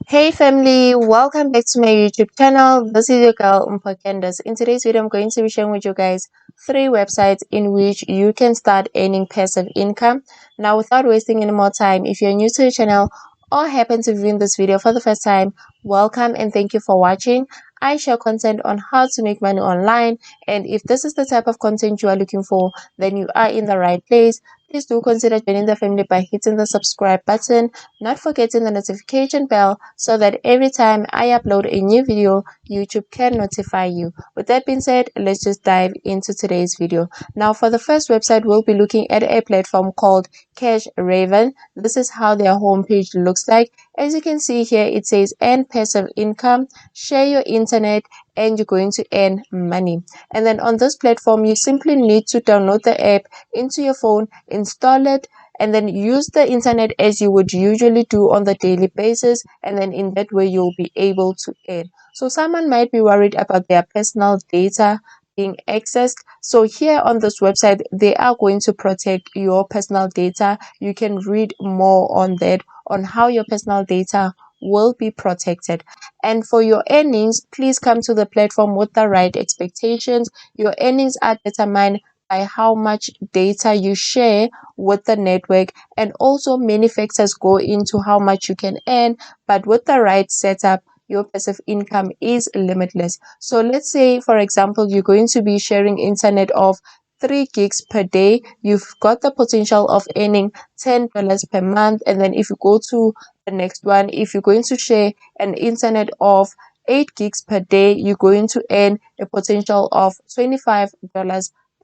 Hey family, welcome back to my YouTube channel. This is your girl Candace. In today's video, I'm going to be sharing with you guys 3 websites in which you can start earning passive income. Now, without wasting any more time, if you're new to the channel or happen to view this video for the first time, welcome and thank you for watching. I share content on how to make money online, and if this is the type of content you are looking for, then you are in the right place. Please do consider joining the family by hitting the subscribe button, not forgetting the notification bell so that every time I upload a new video, YouTube can notify you. With that being said, let's just dive into today's video. Now, for the first website, we'll be looking at a platform called Cash Raven. This is how their homepage looks like. As you can see here, it says earn passive income, share your internet, and you're going to earn money. And then on this platform, you simply need to download the app into your phone, install it, and then use the internet as you would usually do on the daily basis, and then in that way you'll be able to earn. So someone might be worried about their personal data being accessed. So here on this website, they are going to protect your personal data. You can read more on that, on how your personal data will be protected. And for your earnings, please come to the platform with the right expectations. Your earnings are determined by how much data you share with the network, and also many factors go into how much you can earn, but with the right setup, your passive income is limitless. So let's say, for example, you're going to be sharing internet of 3 gigs per day. You've got the potential of earning $10 per month. And then if you go to the next one, if you're going to share an internet of 8 gigs per day, you're going to earn a potential of $25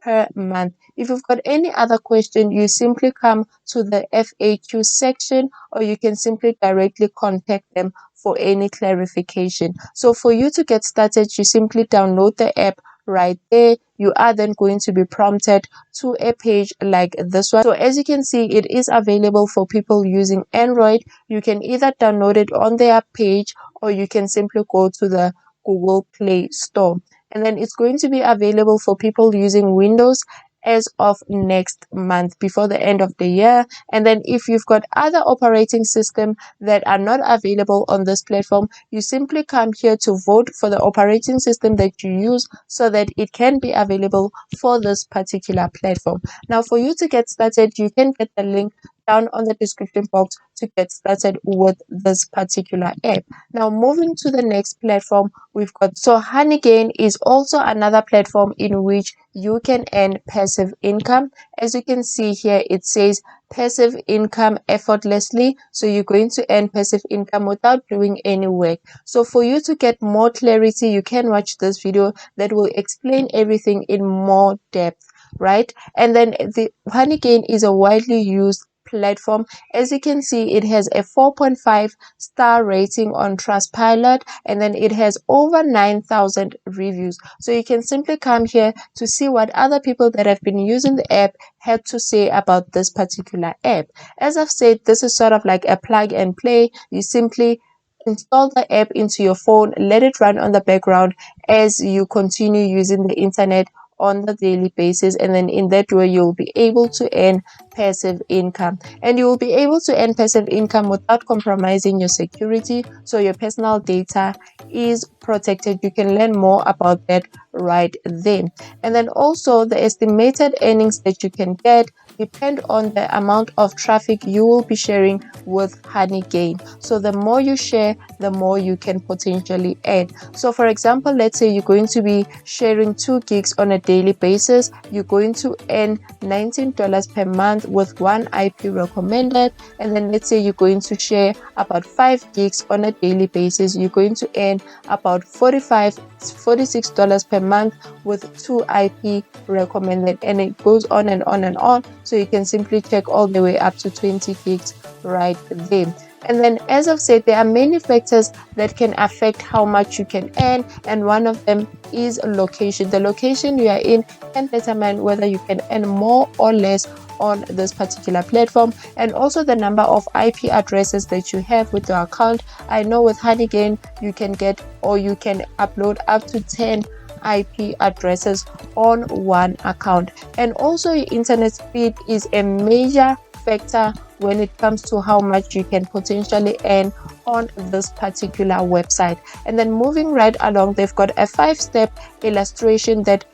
per month. If you've got any other question, you simply come to the FAQ section, or you can simply directly contact them for any clarification. So for you to get started, you simply download the app right there. You are then going to be prompted to a page like this one. So as you can see, it is available for people using Android. You can either download it on their page, or you can simply go to the Google Play Store. And then it's going to be available for people using Windows as of next month, before the end of the year. And then if you've got other operating systems that are not available on this platform, you simply come here to vote for the operating system that you use so that it can be available for this particular platform. Now, for you to get started, you can get the link down on the description box to get started with this particular app. Now, moving to the next platform, we've got Honeygain is also another platform in which you can earn passive income. As you can see here, it says passive income effortlessly. So you're going to earn passive income without doing any work. So for you to get more clarity, you can watch this video that will explain everything in more depth, right? And then the Honeygain is a widely used platform. As you can see, it has a 4.5 star rating on Trustpilot, and then it has over 9,000 reviews. So you can simply come here to see what other people that have been using the app had to say about this particular app. As I've said, this is sort of like a plug and play. You simply install the app into your phone, let it run on the background as you continue using the internet on the daily basis, and then in that way you'll be able to earn passive income, and you will be able to earn passive income without compromising your security. So your personal data is protected. You can learn more about that right there. And then also the estimated earnings that you can get depend on the amount of traffic you will be sharing with Honeygain. So the more you share, the more you can potentially earn. So for example, let's say you're going to be sharing 2 gigs on a daily basis. You're going to earn $19 per month with 1 IP recommended. And then let's say you're going to share about 5 gigs on a daily basis. You're going to earn about $46 per month with 2 IP recommended, and it goes on and on and on. So you can simply check all the way up to 20 gigs right there. And then, as I've said, there are many factors that can affect how much you can earn, and one of them is location. The location you are in can determine whether you can earn more or less on this particular platform, and also the number of IP addresses that you have with your account. I know with Honeygain you can get, or you can upload up to 10 IP addresses on one account. And also your internet speed is a major factor when it comes to how much you can potentially earn on this particular website. And then moving right along, they've got a 5-step illustration that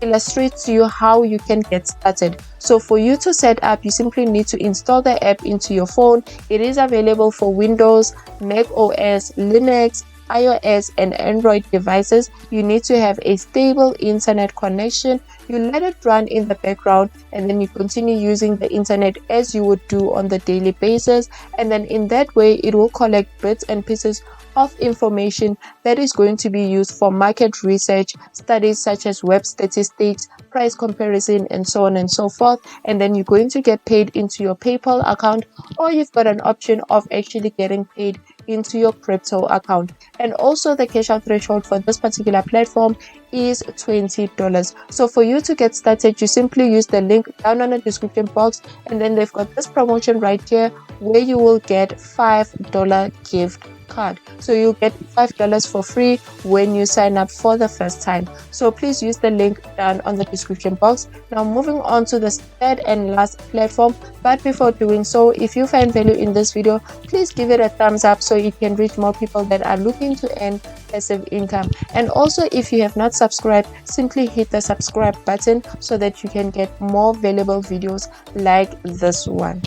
illustrates to you how you can get started. So for you to set up, you simply need to install the app into your phone. It is available for Windows, Mac OS, Linux, iOS and Android devices. You need to have a stable internet connection. You let it run in the background and then you continue using the internet as you would do on the daily basis, and then in that way it will collect bits and pieces of information that is going to be used for market research, studies such as web statistics, price comparison, and so on and so forth. And then you're going to get paid into your PayPal account, or you've got an option of actually getting paid into your crypto account. And also the cash out threshold for this particular platform is $20. So for you to get started, you simply use the link down on the description box, and then they've got this promotion right here where you will get $5 gift card. So you get $5 for free when you sign up for the first time. So please use the link down on the description box. Now moving on to the third and last platform, but before doing so, if you find value in this video, please give it a thumbs up so it can reach more people that are looking to earn passive income. And also, if you have not subscribed, simply hit the subscribe button so that you can get more valuable videos like this one.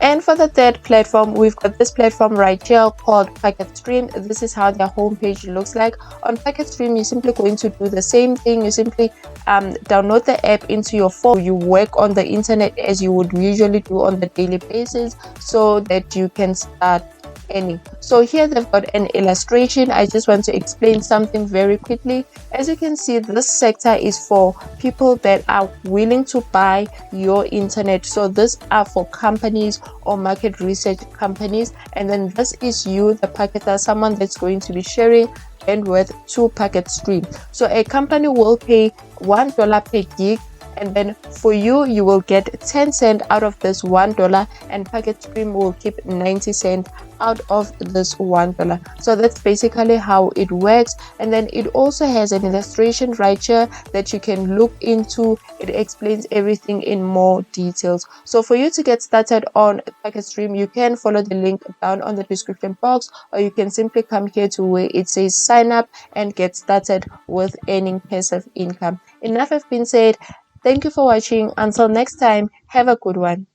And for the third platform, we've got this platform right here called Packetstream. This is how their homepage looks like. On Packetstream, you're simply going to do the same thing. You simply download the app into your phone. You work on the internet as you would usually do on the daily basis so that you can start earning. So here they've got an illustration. I just want to explain something very quickly. As you can see, this sector is for people that are willing to buy your internet. So this are for companies or market research companies, and then this is you, the packeter, someone that's going to be sharing bandwidth to Packetstream. So a company will pay $1 per gig, and then for you, you will get 10 cents out of this $1, and Packetstream will keep 90 cents out of this $1. So that's basically how it works. And then it also has an illustration right here that you can look into. It explains everything in more details. So for you to get started on Packetstream, you can follow the link down on the description box, or you can simply come here to where it says sign up and get started with earning passive income. Enough have been said. Thank you for watching. Until next time, have a good one.